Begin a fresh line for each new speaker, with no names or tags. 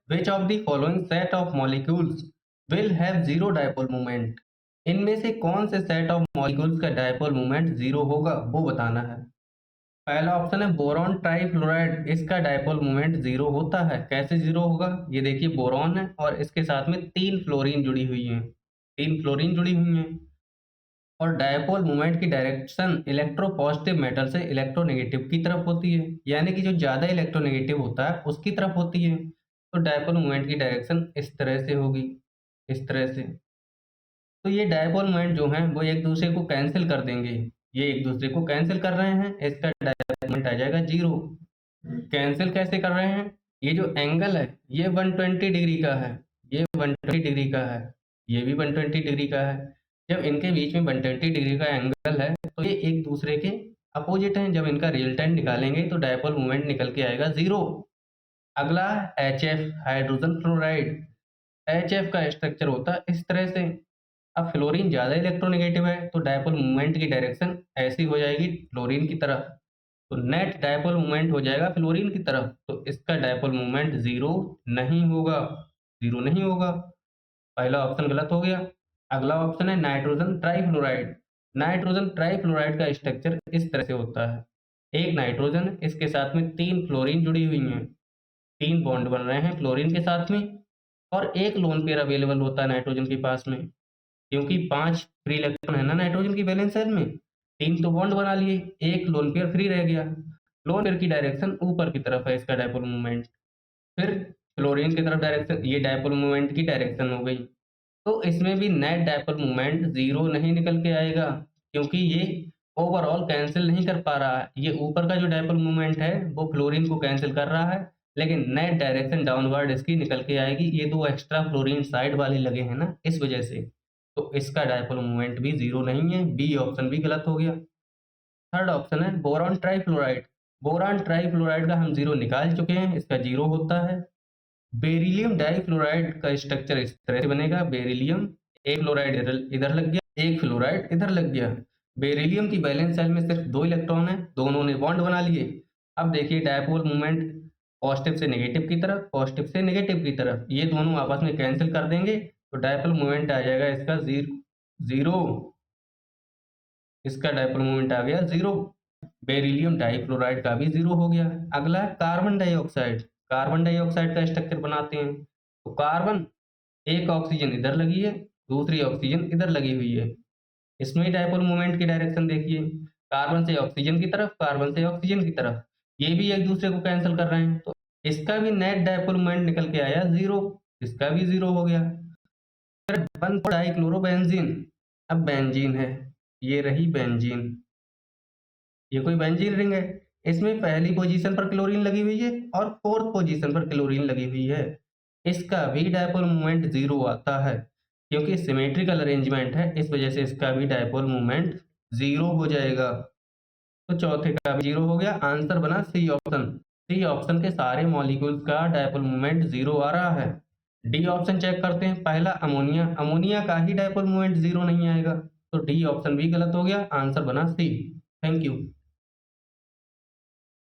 Which of the following set of molecules will have zero dipole moment. इनमें से कौन से सेट ऑफ मॉलिक्यूल्स का डायपोल मोमेंट जीरो होगा वो बताना है। पहला ऑप्शन है बोरॉन ट्राइफ्लोराइड, इसका डायपोल मोमेंट जीरो होता है। कैसे जीरो होगा, ये देखिए बोरॉन है और इसके साथ में तीन फ्लोरीन जुड़ी हुई हैं, तीन फ्लोरीन जुड़ी हुई हैं। और डायपोल मोमेंट की डायरेक्शन इलेक्ट्रोपॉजिटिव मेटल से इलेक्ट्रोनेगेटिव की तरफ होती है, यानी कि जो ज़्यादा इलेक्ट्रोनेगेटिव होता है उसकी तरफ होती है। तो डायपोल मोमेंट की डायरेक्शन इस तरह से होगी, इस तरह से। तो ये डायपोल मोमेंट जो हैं वो एक दूसरे को कैंसिल कर देंगे, ये एक दूसरे को कैंसिल कर रहे हैं, इसका डायपोल मोमेंट आ जाएगा जीरो। कैंसिल कैसे कर रहे हैं, ये जो एंगल है ये 120 डिग्री का है, ये 120 डिग्री का है, ये भी 120 डिग्री का है। जब इनके बीच में 120 डिग्री का एंगल है तो ये एक दूसरे के अपोजिट हैं। जब इनका रिजल्टेंट निकालेंगे तो डायपोल मोमेंट निकल के आएगा जीरो। अगला HF हाइड्रोजन फ्लोराइड। HF का स्ट्रक्चर होता है इस तरह से। अब फ्लोरीन ज़्यादा इलेक्ट्रोनेगेटिव है तो डायपोल मोमेंट की डायरेक्शन ऐसी हो जाएगी फ्लोरीन की तरफ, तो नेट डायपोल मोमेंट हो जाएगा फ्लोरीन की तरफ, तो इसका डायपोल मोमेंट जीरो नहीं होगा, जीरो नहीं होगा। पहला ऑप्शन गलत हो गया। अगला ऑप्शन है नाइट्रोजन ट्राइफ्लोराइड। नाइट्रोजन ट्राइफ्लोराइड का स्ट्रक्चर इस तरह से होता है। एक नाइट्रोजन, इसके साथ में तीन फ्लोरीन जुड़ी हुई हैं, तीन बॉन्ड बन रहे हैं फ्लोरीन के साथ में, और एक लोन पेयर अवेलेबल होता है नाइट्रोजन के पास में, क्योंकि 5 फ्री इलेक्ट्रॉन है ना नाइट्रोजन की वैलेंस शेल में, 3 तो बॉन्ड बना लिए, एक लोन पेयर फ्री रह गया। लोन पेयर की डायरेक्शन ऊपर की तरफ है इसका डायपोल मोमेंट। फिर क्लोरीन की तरफ डायरेक्शन, ये डायपोल मोमेंट की डायरेक्शन हो गई। तो इसमें भी नेट डायपोल मोमेंट ज़ीरो नहीं निकल के आएगा, क्योंकि ये ओवरऑल कैंसल नहीं कर पा रहा है। ये ऊपर का जो डायपोल मोमेंट है वो फ्लोरीन को कैंसल कर रहा है, लेकिन नेट डायरेक्शन डाउनवर्ड इसकी निकल के आएगी। ये 2 एक्स्ट्रा फ्लोरीन साइड वाले लगे हैं ना, इस वजह से। तो इसका डायपोल मोमेंट भी ज़ीरो नहीं है, बी ऑप्शन भी गलत हो गया। थर्ड ऑप्शन है बोरॉन ट्राइफ्लोराइड। बोरॉन ट्राइफ्लोराइड का हम ज़ीरो निकाल चुके हैं, इसका ज़ीरो होता है। बेरिलियम डाइफ्लोराइड का स्ट्रक्चर इस तरह से बनेगा। बेरिलियम, एक फ्लोराइड इधर इधर लग गया, एक फ्लोराइड इधर लग गया। बेरिलियम की वैलेंस शेल में सिर्फ 2 इलेक्ट्रॉन है, दोनों ने बॉन्ड बना लिए। अब देखिए डायपोल मोमेंट पॉजिटिव से नेगेटिव की तरफ, पॉजिटिव से नेगेटिव की तरफ, ये दोनों आपस में कैंसिल कर देंगे तो डायपोल मोमेंट आ जाएगा इसका ज़ीरो। इसका डायपोल मोमेंट आ गया ज़ीरो। बेरिलियम डाइफ्लोराइड का भी ज़ीरो हो गया। अगला है कार्बन डाइऑक्साइड। कार्बन डाइऑक्साइड का स्ट्रक्चर बनाते हैं। तो कार्बन, एक ऑक्सीजन इधर लगी है, दूसरी ऑक्सीजन इधर लगी हुई है। इसमें डायपोल मोमेंट की डायरेक्शन देखिए, कार्बन से ऑक्सीजन की तरफ, कार्बन से ऑक्सीजन की तरफ। ये भी एक दूसरे को कैंसिल कर रहे हैं, तो इसका भी नेट डायपोल मोमेंट निकल के आया ज़ीरो। इसका भी ज़ीरो हो गया। फिर 1,4-डाइक्लोरोबेंजीन। अब बेंजीन है, ये रही बेंजीन। ये कोई बेंजीन रिंग है, इसमें पहली पोजीशन पर क्लोरीन लगी हुई है और फोर्थ पोजीशन पर क्लोरीन लगी हुई है। इसका भी डायपोल मोमेंट जीरो आता है, क्योंकि सिमेट्रिकल अरेंजमेंट है, इस वजह से इसका भी डायपोल मोमेंट जीरो हो जाएगा। तो चौथे का भी जीरो हो गया। आंसर बना सी ऑप्शन। सी ऑप्शन के सारे मॉलिक्यूल्स का डायपोल मोमेंट जीरो आ रहा है। डी ऑप्शन चेक करते हैं। पहला अमोनिया, अमोनिया का ही डायपोल मोमेंट जीरो नहीं आएगा, तो डी ऑप्शन भी गलत हो गया। आंसर बना सी। Thank you.